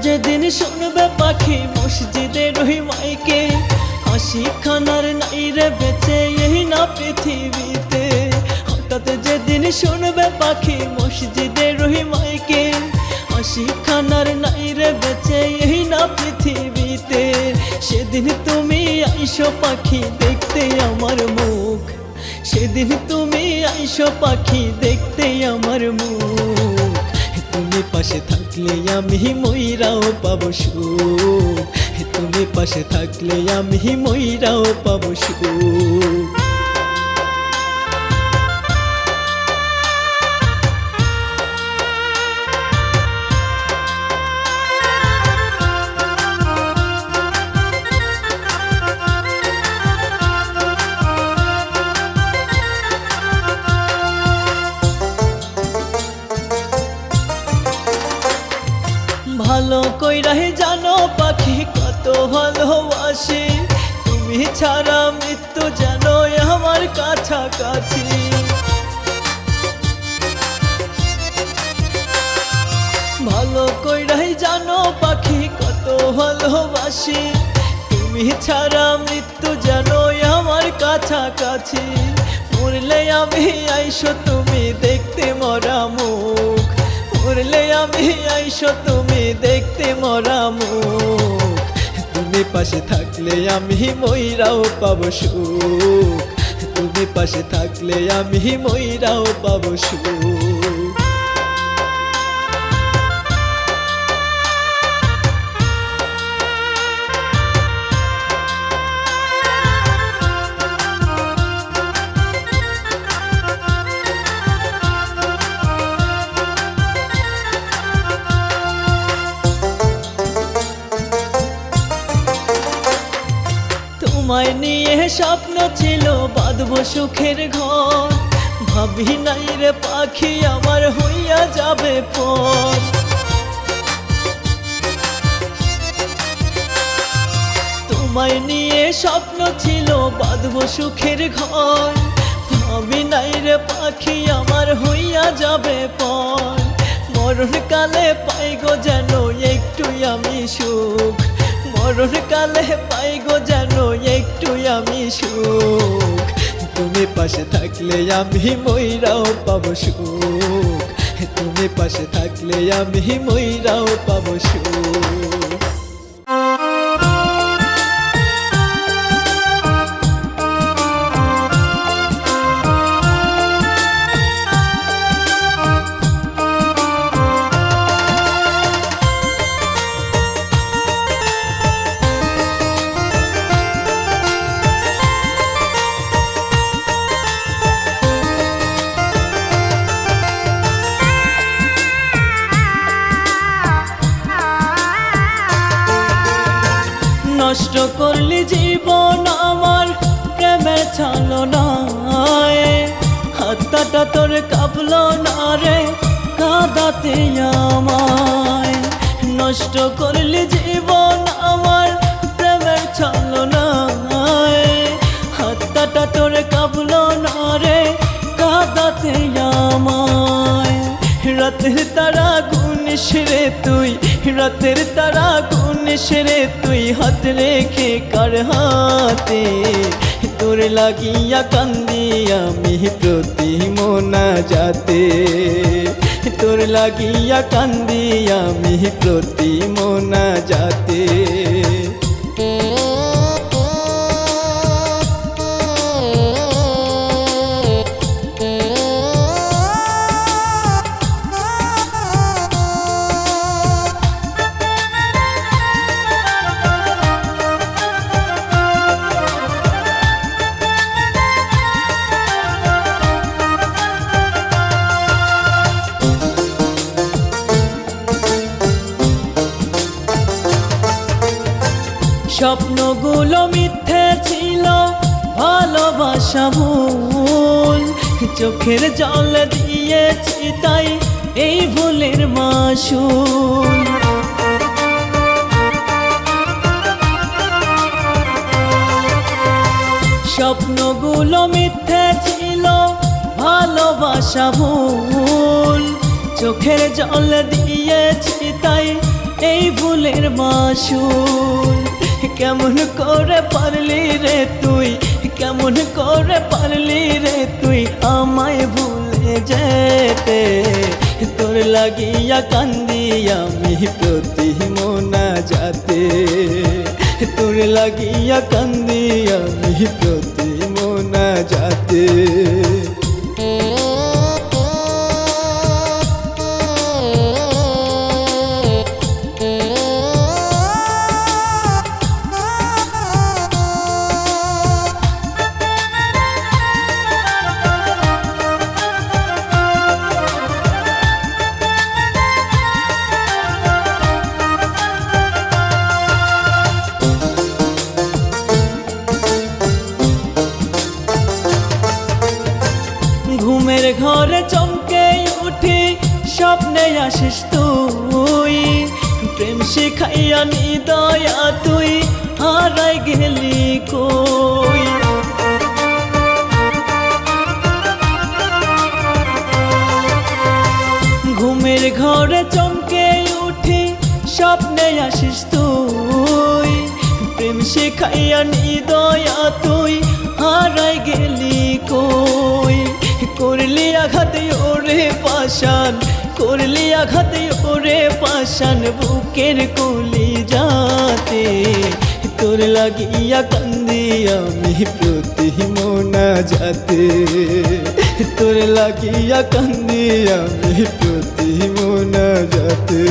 যেদিন শুনবে পাখি মসজিদের ওই মাইকে, হাসি খানার নাই রে বেঁচে এই না পৃথিবীতে। হঠাৎ যেদিন শুনবে পাখি মসজিদের ওই মাইকে, হাসি খানার নাই রে বেঁচে এই না পৃথিবীতে। সেদিন তুমি আইসো পাখি দেখতে আমার মুখ, সেদিন তুমি আইসো পাখি দেখতে আমার মুখ। তুমি পাশে থাকলে আমি মইরাও পাবো সুখ, তুমি পাশে থাকলে আমি মইরাও পাবো সুখ। ভালো কইরাই জানো পাখি কত ভালোবাসি, তুমি ছাড়া মৃত্যু জানো আমার কাছাকাছি। ভালো কইরাই জানো পাখি কত ভালোবাসি, তুমি ছাড়া মৃত্যু জানো আমার কাছাকাছি। মরলে আমি আইসো তুমি দেখতে মরা মুখ, মরলে আমি আইসো তুমি দেখতে মরা মুখ। তুমি পাশে থাকলে আমি মইরাও পাবো সুখ, তুমি পাশে থাকলে আমি মইরাও পাবো সুখ। তোমায় নিয়ে স্বপ্ন ছিল বাঁধবো সুখের ঘর, ভাবি নাই রে পাখি আমার হইয়া যাবে পর। তোমায় নিয়ে স্বপ্ন ছিল বাঁধবো সুখের ঘর, ভাবি নাই রে পাখি আমার হইয়া যাবে পর। মরণকালে পাই গো যেন একটু আমি সুখ, মরণকালে পাই গো যেন একটু আমি সুখ। তুমি পাশে থাকলে আমি মইরাও পাবো সুখ, তুমি পাশে থাকলে আমি মইরাও পাবো সুখ। নষ্ট করলি জীবন আমার প্রেমে ছলনায়, হাতটা তোর কাঁপলো না রে কাঁদাতে আমায়। নষ্ট করলি জীবন আমার প্রেমের ছলনায়, হাতটা তোর কাঁপলো না রে কাঁদাতে আমায়। রাতের তারা গুনিস রে তুই, রাতের তারা গুনিস রে তুই, হাত রেখে কার হাতে। তোর লাগিয়া কান্দি আমি প্রতি মোনাজাতে, তোর লাগিয়া কান্দি আমি প্রতি মোনাজাতে। স্বপ্নগুলো মিথ্যে ছিল ভালোবাসা ভুল, চোখের জল দিয়েছি তাই এই ভুলের মাসুল। স্বপ্নগুলো মিথ্যে ছিল ভালোবাসা ভুল, চোখের জল দিয়েছি তাই এই ভুলের মাসুল। কেমন করে পারলি রে তুই, কেমন করে পারলি রে তুই আমায় ভুলে যেতে। তোর লাগিয়া কান্দি আমি প্রতি মোনাজাতে, তোর লাগিয়া কান্দি আমি প্রতি মোনাজাতে। ঘুমের ঘরে চমকে উঠি স্বপ্নে আসিস তুই, প্রেম শিখাইয়া নিদয়া তুই হারাই গেলি কই। ঘুমের ঘরে চমকে উঠি স্বপ্নে আসিস তুই, প্রেম শিখাইয়া নিদয়া তুই হারাই গেলি কই। করলি আঘাত ওরে পাষাণ, করলি আঘাত ওরে পাষাণ বুকের কলি যাতে। তোর লাগিয়া কান্দি আমি প্রতি মোনাজাতে, তোর লাগিয়া কান্দি আমি প্রতি মোনাজাতে।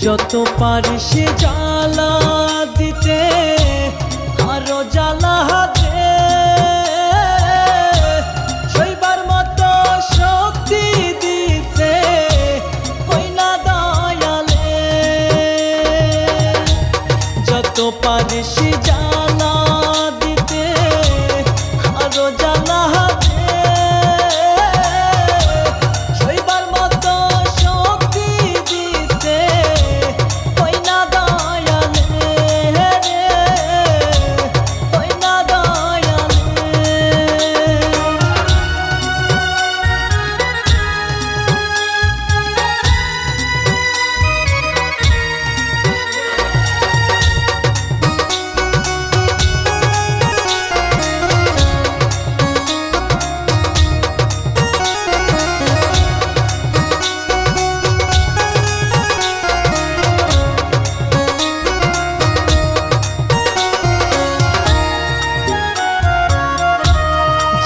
যত পারিস জ্বালা দিতে আরো জ্বালা হাতে, সইবার মতো শক্তি দিতে হই না দয়ালে। যত পারিস জ্বালা দিতে আরো জ্বালা হাতে,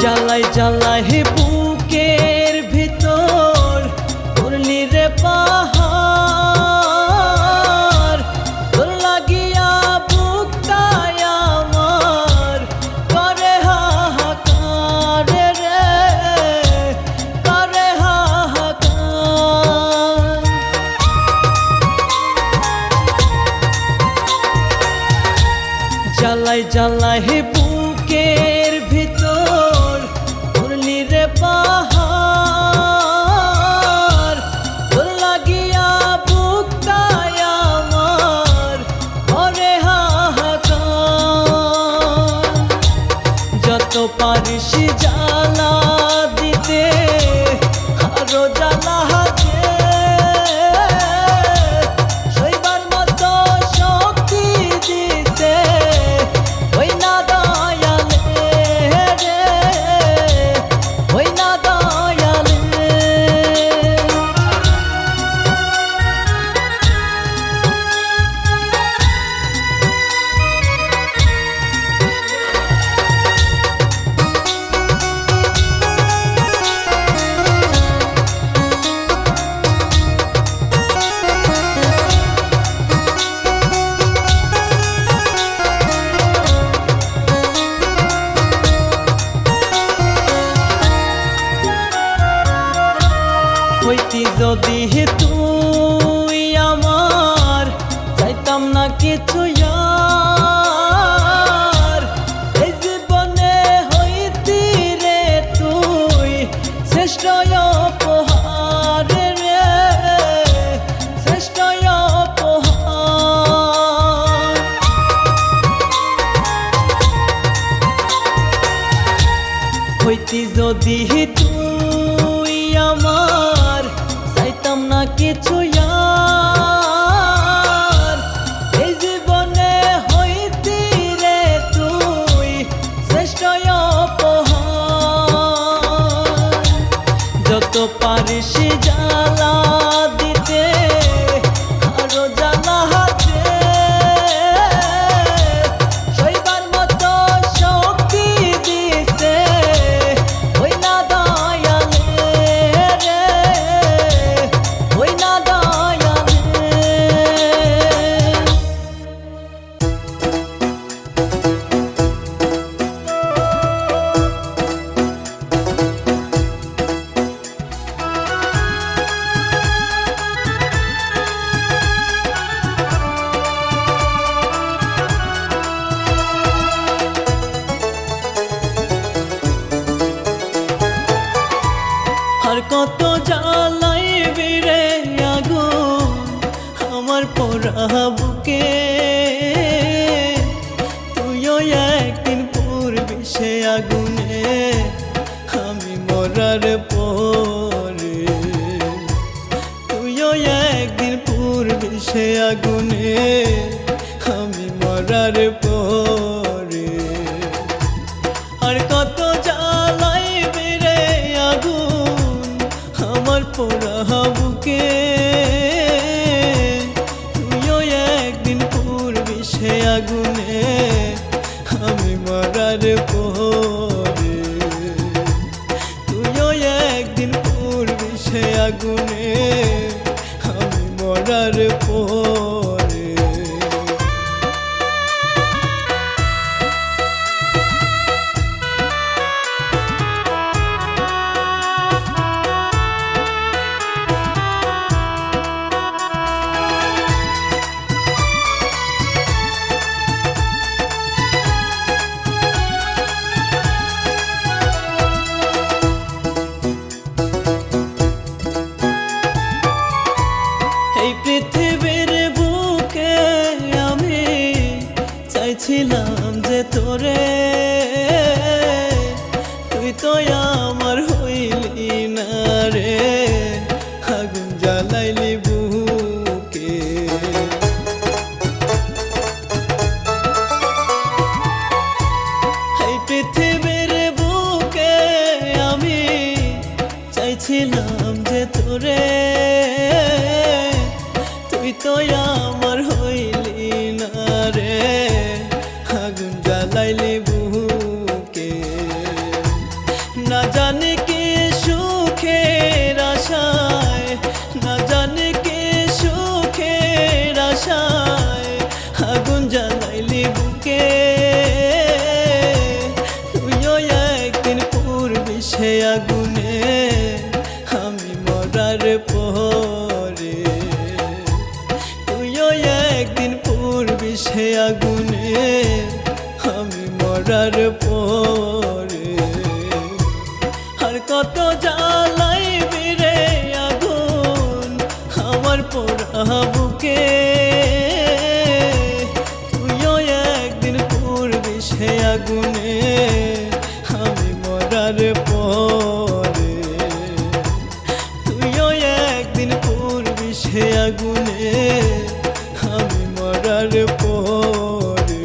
জ্বালাই জ্বালাই বুকের ভিতর করলি রে পাহাড়। তোর লাগিয়া বুকটাই আমার করে হাহাকার রে, করে হাহাকার। জ্বালাই জ্বালাই বুকের ভিতর করলি রে পাহাড়। তোর লাগিয়া বুকটাই আমার করে হাহাকার। যত পারিস জ্বালা দিতে আরো জ্বালা হাতে, সইবার মতো শক্তি দিতে হই না দয়ালে রে, হই না দয়ালে। হইতি যদি তুই আমার চাইতাম না কিছু আর এই জীবনে হইতি রে তুই শ্রেষ্ঠ উপহার যত পারিস জ্বালা দিতে আরো জ্বালা হাতে সইবার মতো শক্তি দিতে ওই না দয়ালে রে ওই না দয়ালে আর কত জ্বালাইবি রে আগুন আমার পোড়া বুকে তুইও একদিন পড়বি সে আগুনে আমি মরার পরে তুইও একদিন পড়বি সে আগুনে আমি মরার পরে আর কত জ্বালাইবি রে আগুন আমার পোড়া বুকে তুইও একদিন পড়বি সে আগুনে আমি মরার পরে তুইও একদিন পড়বি সে আগুনে আমি মরার পরে এই পৃথিবীর বুকে আমি চাইছিলাম যে তোরে তুই তো আমার হইলি না রে আগুন জ্বালাইলি বুকে এই পৃথিবীর বুকে আমি চাইছিলাম যে তোরে তুই তো আমার হইলি না রে আগুন জ্বালাইলি বুকে না জানি কি সুখের আশায় না জানি কি সুখের আশায় আগুন জ্বালাইলি বুকে তুইও একদিন পড়বি সে আগুনে আমি মরার পরে তুইও একদিন পড়বি সে আগুনে আমি মরার পরে আর কত জ্বালাইবি রে আগুন আমার পোড়া বুকে তুইও একদিন পড়বি সে আগুনে আমি মরার পরে তুইও একদিন পড়বি সে আগুনে আমি মরার পরে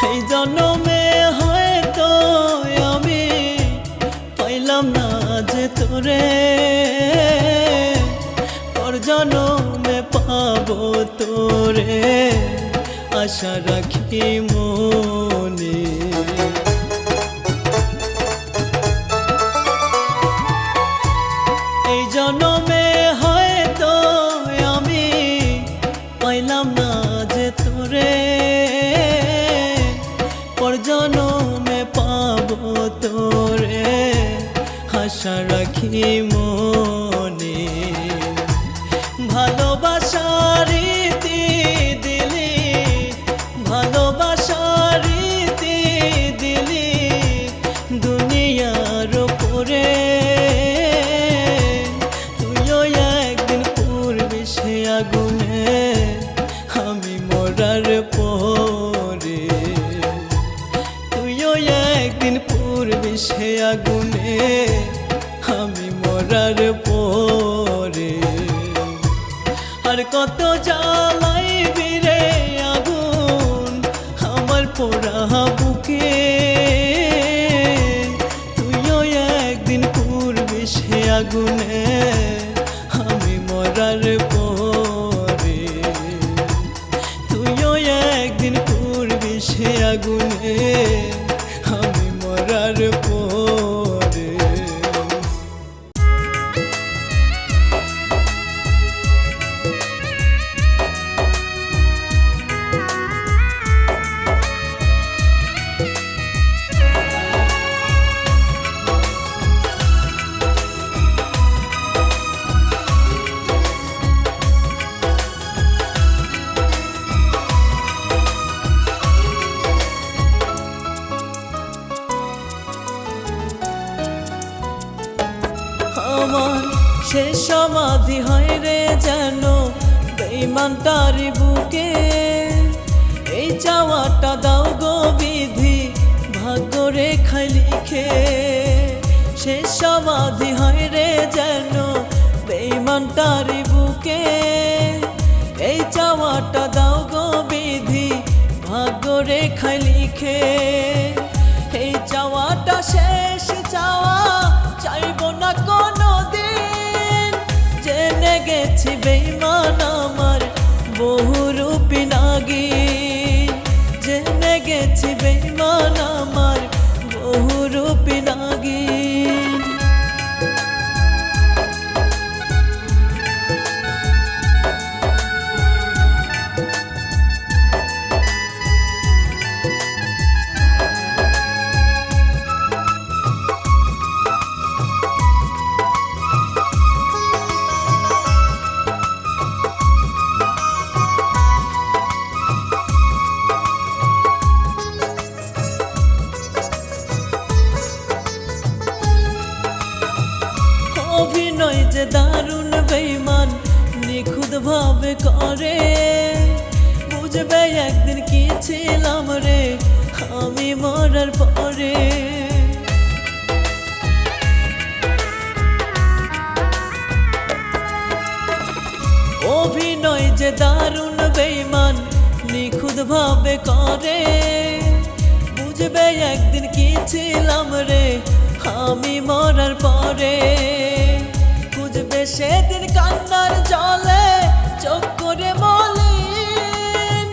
এই জন্মে হয়তো আমি পাইলাম না যে তোরে পর জন্মে পাবো তোরে আশা রাখি মনে এই জন্মে হয়তো আমি পাইলাম না যে তোরে পর জন্মে পাবো তোরে আশা রাখি মনে ভালোবাসার রীতি দিলি ভালোবাসার রীতি দিলি দুনিয়ার উপরে তুইও একদিন পড়বি সে আগুনে আমি মরার পরে তুইও একদিন পড়বি সে আগুনে আমি মরার পরে আর কত জ্বালাইবি রে আগুন আমার পোড়া বুকে তুইও একদিন পড়বি সে আগুনে আমি মরার পরে তুইও একদিন পড়বি সে আগুনে আমি মরার পরে আমার সে সমাধি হয় রে যেন বেঈমানটার বুকে এই চাওয়াটা দাও গো বিধি ভাগ্য রেখায় লিখে সে সমাধি হয় রে যেন বেঈমানটার বুকে এই চাওয়াটা দাও গো বিধি ভাগ্য রেখায় লিখে এই চাওয়াটা শেষ চাওয়া চাইব না কোনো দিন জেনে গেছি বেঈমান আমার বহুরূপী নাগিন জেনে গেছি বেঈমান আমার বহুরূপী নাগিন অভিনয় যে দারুণ বেঈমান নিখুঁত ভাবে করে বুঝবে একদিন কি ছিলাম রে আমি মরার পরে অভিনয় যে দারুণ বেঈমান নিখুঁত ভাবে করে বুঝবে একদিন কি ছিলাম রে আমি মরার পরে খুঁজবে সেদিন কান্নার জলে চোখ করে মলিন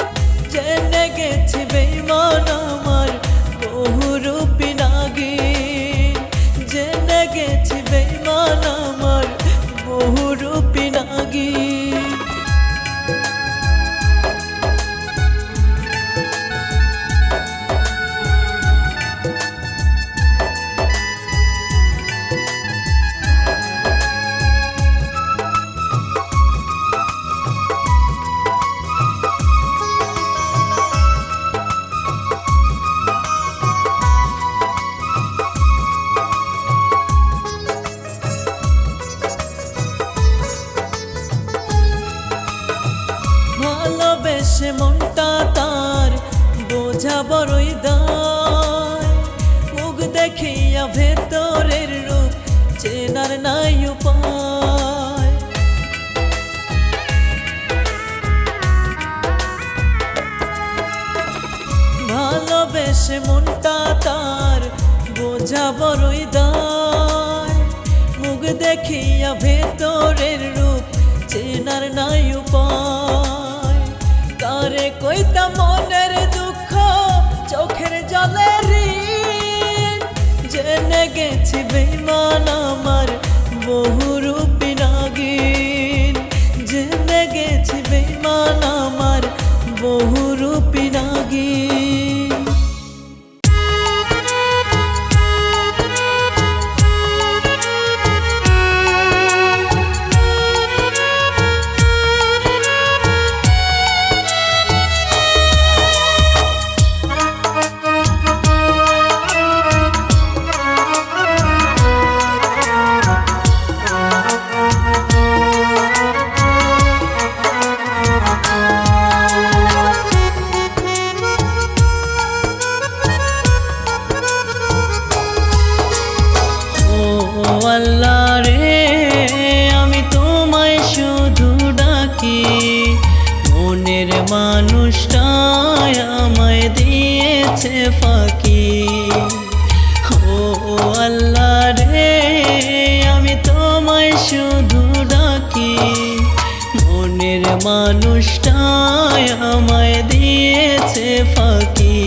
জেনে গেছি বেঈমান আমার বহুরূপী নাগিন জেনে গেছি বেঈমান আমার বহুরূপী নাগিন ভালোবেসে মনটা তার বোঝা বড়ই দায় মুখ দেখিয়া ভেতরের রূপ চেনার নাই উপায় ভালোবেসে মনটা তার বোঝা বড়ই দায় মুখ দেখিয়া ভেতরের রূপ চেনার নাই উপায় কারে কইতা মনের দুঃখ চোখের জলে ঋণ জেনে গেছি বেঈমান আমার বহুরূপী নাগিন জেনে গেছি বেঈমান আমার বহুরূপী নাগিন আল্লাহ রে, আমি তোমায় শুধু ডাকি, মনের মানুষটাই আমায় দিয়েছে ফাঁকি। ও আল্লাহ রে, আমি তোমায় শুধু ডাকি, মনের মানুষটাই আমায় দিয়েছে ফাঁকি।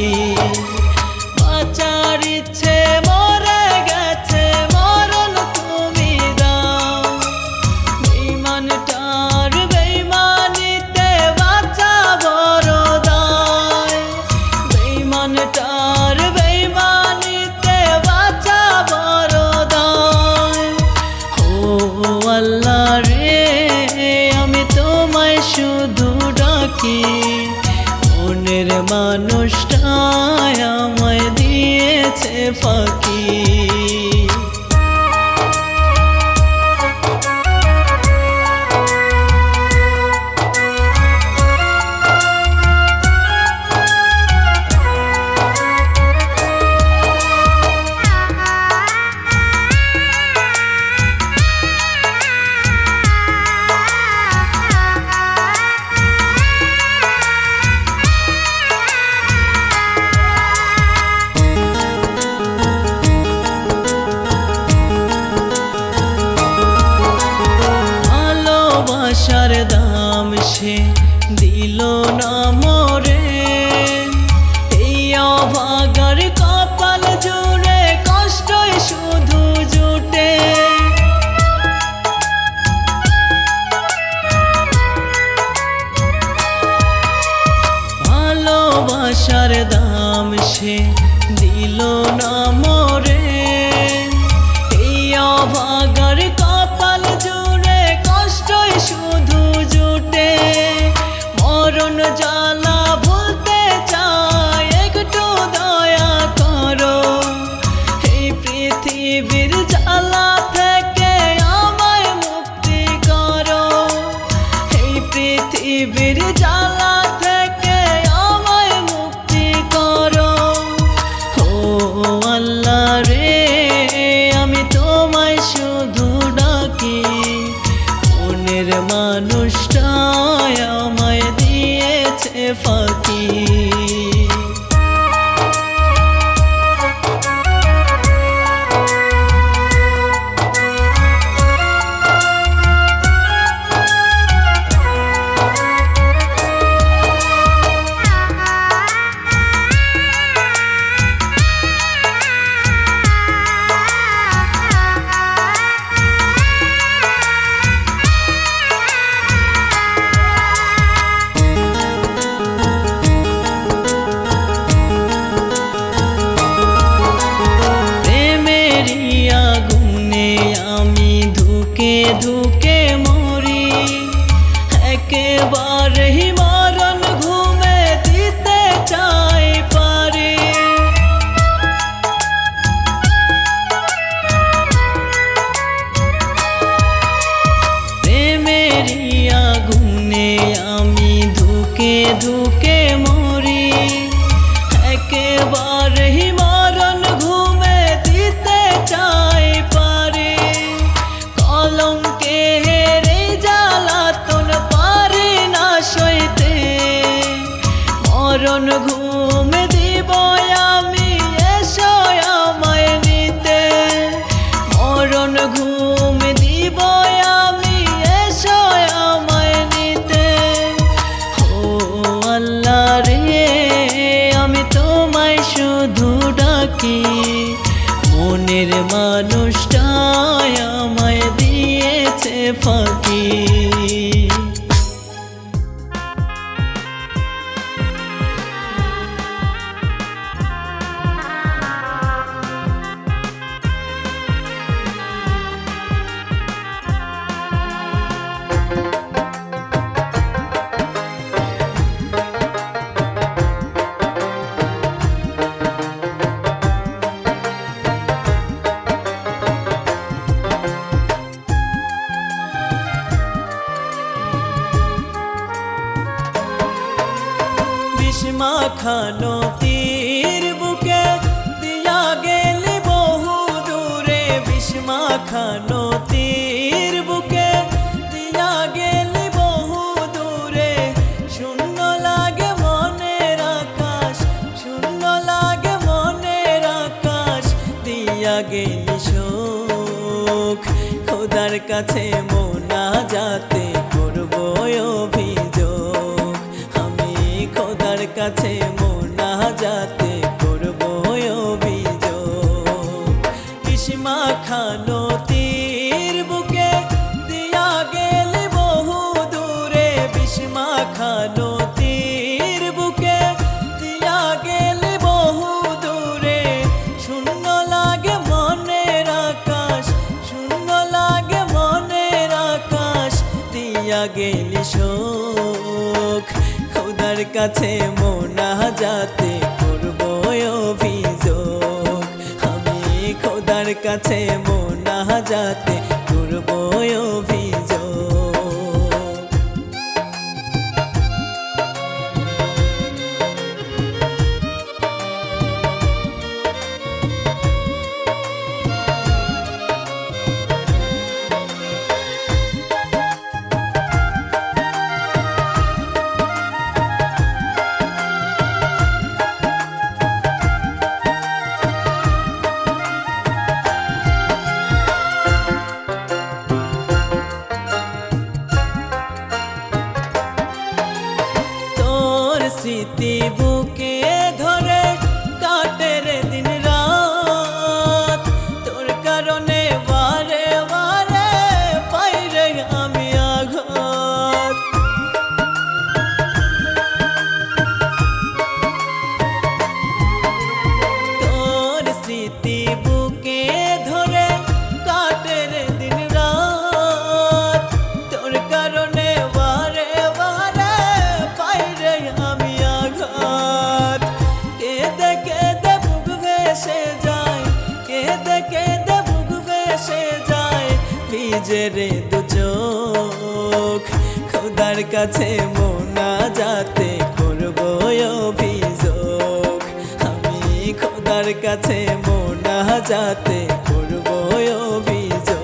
বাঁচার ইচ্ছে মরে গেছে, মরণ তুমি দাও, বেঈমানটার বেঈমানিতে বাঁচা বড় দায়, বেঈমানটার বেঈমানিতে বাঁচা বড় দায়। ও আল্লাহ রে, আমি তোমায় শুধু ডাকি, মনের মানুষটাই আমায় দিয়েছে ফাঁকি। ভালোবাসার দাম সে দিল না মোরে, এই অভাগার কপাল জুড়ে কষ্টই শুধু জুটে। ভালোবাসার দাম সে দিল না মোরে, এই অভাগার কপাল জুড়ে কষ্টই শুধু জুটে। মরণ জ্বালা ভুলতে চাই, একটু দয়া করো, এই পৃথিবীর জ্বালা থেকে আমায় মুক্তি করো, এই পৃথিবীর জ্বালা থেকে আমায় মুক্তি করো। ও আল্লাহ রে, আমি তোমায় শুধু ডাকি, মনের মানুষটাই আমায় দিয়েছে ফাঁকি। ধুকে মরি, একেবারেই মরণ ঘুমে দিতে চাই পারি। প্রেমেরই আগুনে আমি ধুকে ধুকে মরি, একেবারেই মরণ ঘুমে দিতে চাই পারি। কলঙ্কের জ্বালাতন পারি না সইতে, মরণ ঘুম দিব আমি, এসো আমায় নিতে, মরণ ঘুম দিব আমি, এসো আমায় নিতে। ও আল্লাহ রে, আমি তোমায় শুধু ডাকি, মনের মানুষটাই আমায় দিয়েছে ফাঁকি। মাখা নদীর বুকে দিয়া গেলি বহু দূরে, বিষ মাখা মাখা নদীর বুকে দিয়া গেলি বহু দূরে, শূন্য লাগে মনের আকাশ, শূন্য লাগে মনের আকাশ, দিয়া গেলি শোক। খোদার কাছে মোনাজাতে করব অভিযোগ, আমি খোদার কাছে মোনাজাতে করব অভিযোগ। বিষমাখা নদীর বুকে দিয়া গেলি বহু দূরে, বিষমাখা নদীর বুকে দিয়া গেলি বহু দূরে, শূন্য লাগে মনের আকাশ, শূন্য লাগে মনের আকাশ, দিয়া গেলি শোক। খোদার কাছে মোনাজাতে করব অভিযোগ, আমি খোদার কাছে মোনাজাতে করব অভিযোগ। স্মৃতি বুকে ধরে কাটে রে দিন রাত, তোর কারণে বারে বারে পাই রে আমি আঘাত। তোর স্মৃতি বুকে ধরে কাটে রে দিন রাত, তোর কারণে বারে বারে পাই রে আমি আঘাত। কেঁদে কেঁদে বুক ভেসে যায়, কেঁদে কেঁদে বুক ভেসে যায়, ভিজে রে দু চোখ। খোদার কাছে মোনাজাতে করব অভিযোগ, আমি খোদার কাছে মোনাজাতে করব অভিযোগ।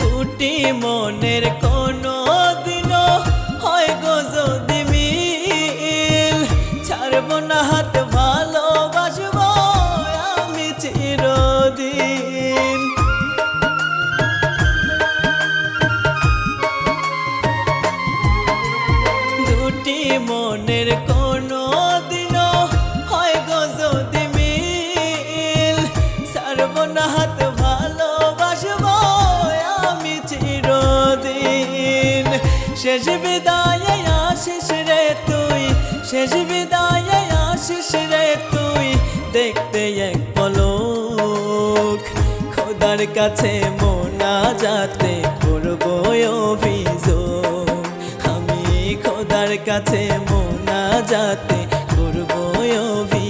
দুটি মনের কোনো দিনও হয় গো যদি মিল, ছাড়ব না হাত ভালোবাসব আমি চিরদিন। দুটি মনের কোনো দিনও হয় গো যদি মিল, ছাড়ব না হাত ভালোবাসব আমি চিরদিন। শেষ বিদায়ে আসিস রে তুই, শেষ বিদায়ে আসিস রে তুই, দেখতে এক পলক। খোদার কাছে মোনাজাতে করব অভিযোগ, আমি খোদার কাছে মোনাজাতে করব অভিযোগ।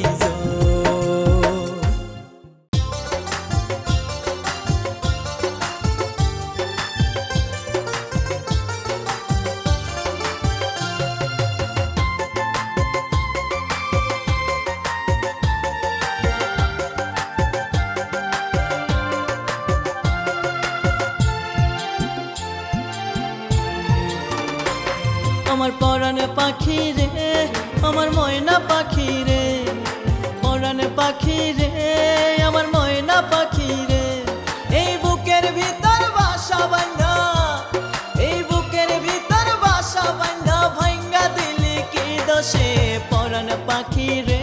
আমার পরাণ পাখি রে, আমার ময়না পাখি রে, পরাণ পাখি রে, আমার ময়না পাখি রে। এই বুকের ভিতর বাসা বাঁধা, এই বুকের ভিতর বাসা বাঁধা, ভাঙ্গা দিলি কি দোষে। পরাণ পাখি রে,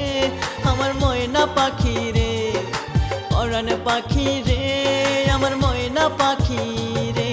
আমার ময়না পাখি রে, পরাণ পাখি রে, আমার ময়না পাখি রে।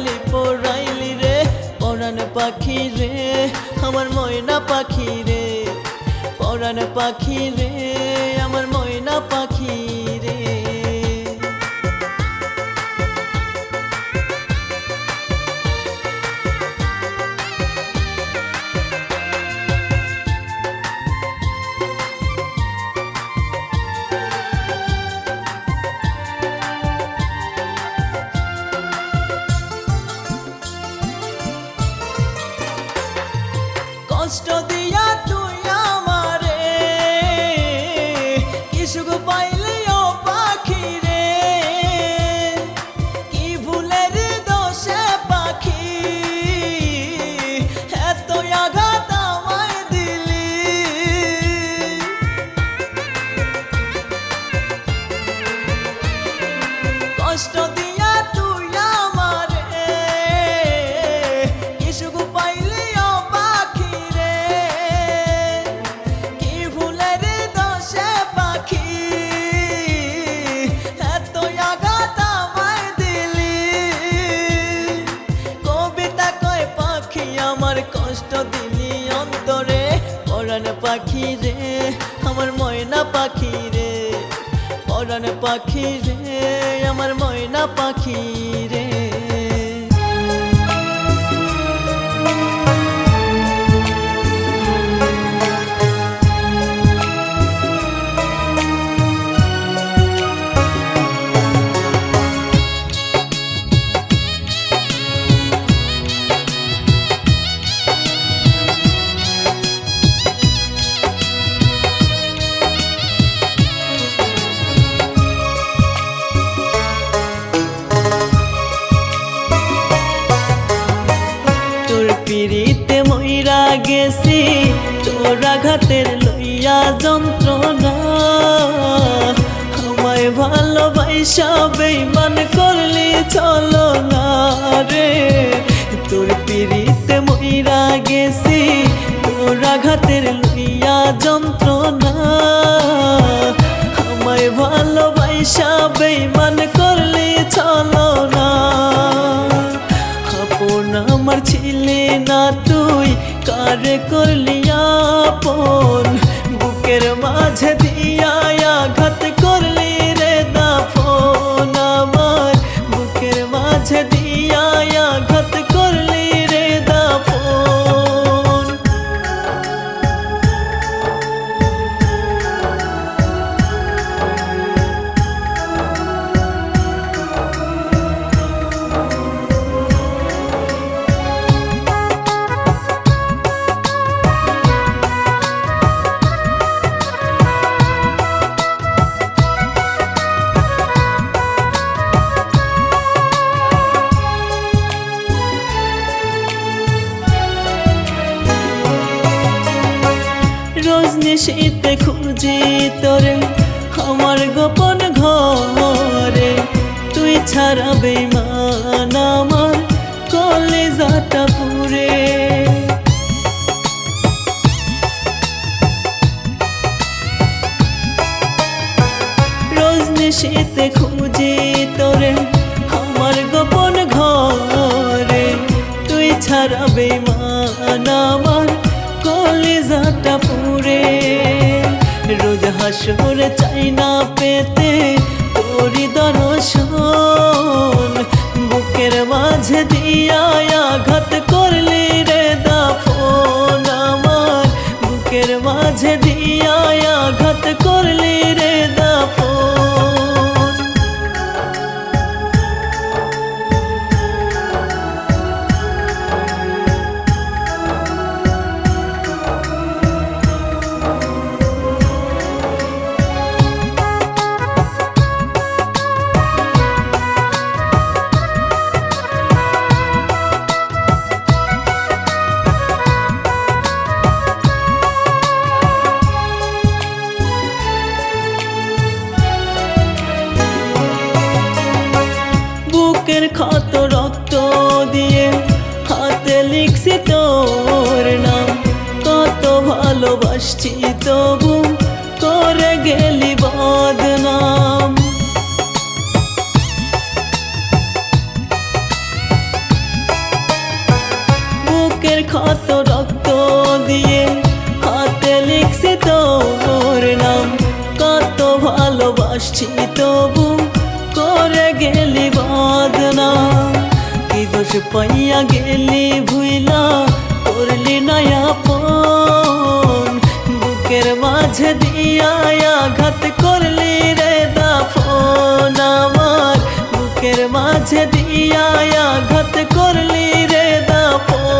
পাইলি পড়াইলি রে পরাণ পাখি রে আমার ময়না পাখি রে পরাণ পাখি রে আমার ময়না পাখি রে। কষ্ট দিয়া তুই আমারে কি সুখ পাইলি ও পাখি রে কি ভুলের দোষে পাখি এত আঘাত আমায় দিলি। কষ্ট দিয়া তুই আমারে কি সুখ পাইলি ও পাখি রে কি ভুলের দোষে পাখি এত আঘাত আমায় দিলি। কবিতা কয় পাখি আমার কষ্ট দিলি অন্তরে পরাণ পাখি রে আমার ময়না পাখি রে পরাণ পাখি রে আমার ময়না পাখি রে। পিরিতে মইরা গেছি তোর আঘাতের লইয়া যন্ত্রণা আমায় ভালোবাসা বেইমান করলি চলো না রে। তোর পিরিতে মইরা গেছি তোর আঘাতের লইয়া যন্ত্রণা আমায় ভালোবাসা বেইমান করলি চলো না। আমার ছিলে না তুই কারে করলি আপন বুকের মাঝে দিয়া আঘাত করলি রে দাফন আমার বুকের মাঝে দিয়া আঘাত করলি রে দাফন। রজনীশীতে খুঁজি তোরে আমার গোপন ঘরে তুই ছাড়া বেইমান আমার কলেজাটা পুরে। রজনীশীতে খুঁজি তোরে আমার গোপন ঘরে তুই ছাড়া বেইমান আমার কলেজাটা পুরে। রোজ হাসর চাই না পেতে তোরি দর্শন বুকের মাঝে দিয়া আঘাত করলি রে দাফন আমার বুকের মাঝে দিয়া আঘাত করলি রে দাফন। বুকের ক্ষত রক্ত দিয়ে হাতে লিখছি তোর নাম কত ভালোবাসছি তবু করে গেলি বদনাম। বুকের ক্ষত রক্ত দিয়ে হাতে লিখছি তোর নাম। কত ভালোবাসছি তবু করে গেলি বদনাম। কি দোষ পাইয়া গেলি ভুইলা করলি না আপন। বুকের মাঝে দিয়া আঘাত করলি রে দাফন আমার। বুকের মাঝে দিয়া আঘাত করলি রে দাফন।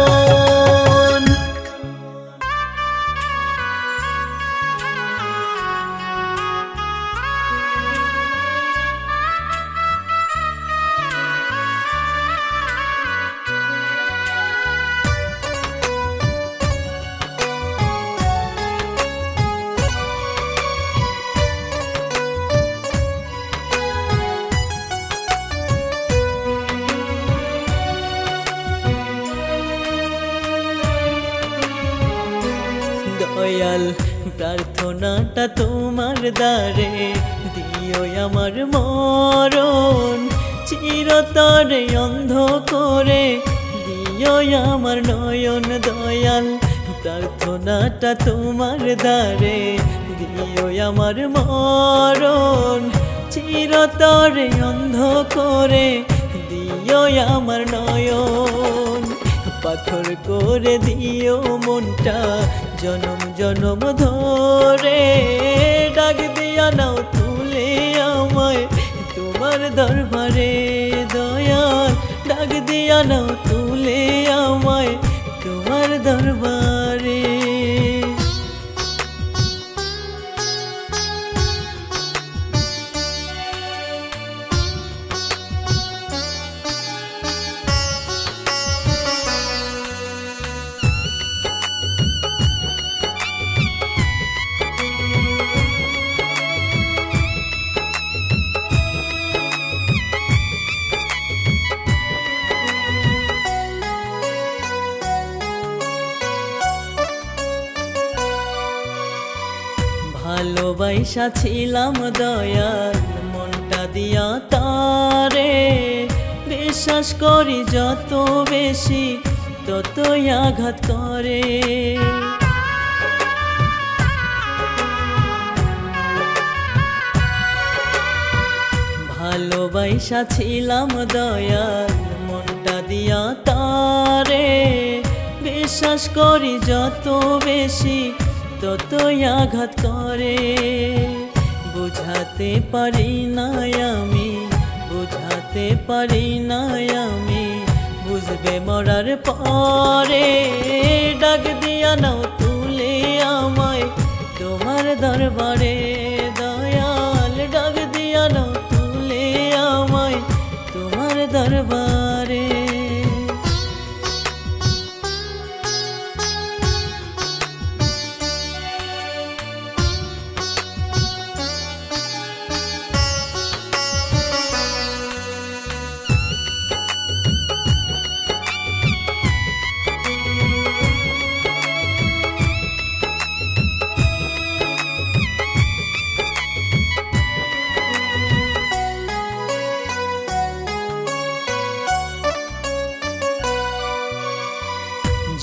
দয়াল প্রার্থনাটা তোমার দ্বারে দিও আমার মরণ। চিরতরে অন্ধ করে দিও আমার নয়ন। দয়াল প্রার্থনাটা তোমার দ্বারে দিও আমার মরণ। চিরতরে অন্ধ করে দিও আমার নয়ন। পাথর করে দিও মনটা জনম জনম ধরে। ডাক দিয়া নাও তুলে আমায় তোমার দরবারে। দয়াল ডাক দিয়া নাও তুলে আমায় তোমার দরবারে। ভালোবাসা ছিলাম দয়াল মনটা দিয়া তারে। বিশ্বাস করি যত বেশি ততই আঘাত করে। ভালোবাসা ছিলাম দয়াল মনটা দিয়া তারে। বিশ্বাস করি যত বেশি ততই আঘাত করে। বুঝাতে পারি না আমি, বুঝাতে পারি না আমি। বুঝবে মরার পরে। ডাক দিয়া নাও তুলে আমায় তোমার দরবারে। দয়াল ডাক দিয়া নাও তুলে আমায় তোমার দরবারে।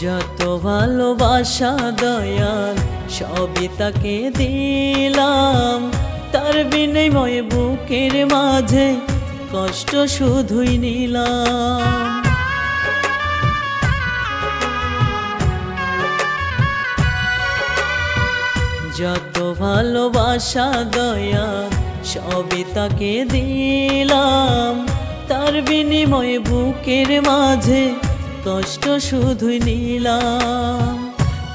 যত ভালোবাসা দয়াল সবই তাকে দিলাম। তার বিনিময়ে বুকের মাঝে কষ্ট শুধুই নিলাম। যত ভালোবাসা দয়াল সবই তাকে দিলাম। তার বিনিময়ে বুকের মাঝে কষ্ট শুধুই নিলাম।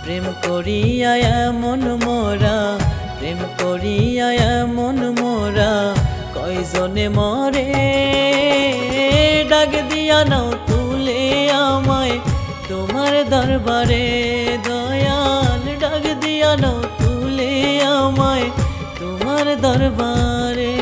প্রেম করিয়া এমন মোরা, প্রেম করিয়া এমন মোরা কয়জনে মরে। ডাক দিয়া নাও তুলে আমায় তোমার দরবারে। দয়াল ডাক দিয়া নাও তুলে আমায় তোমার দরবারে।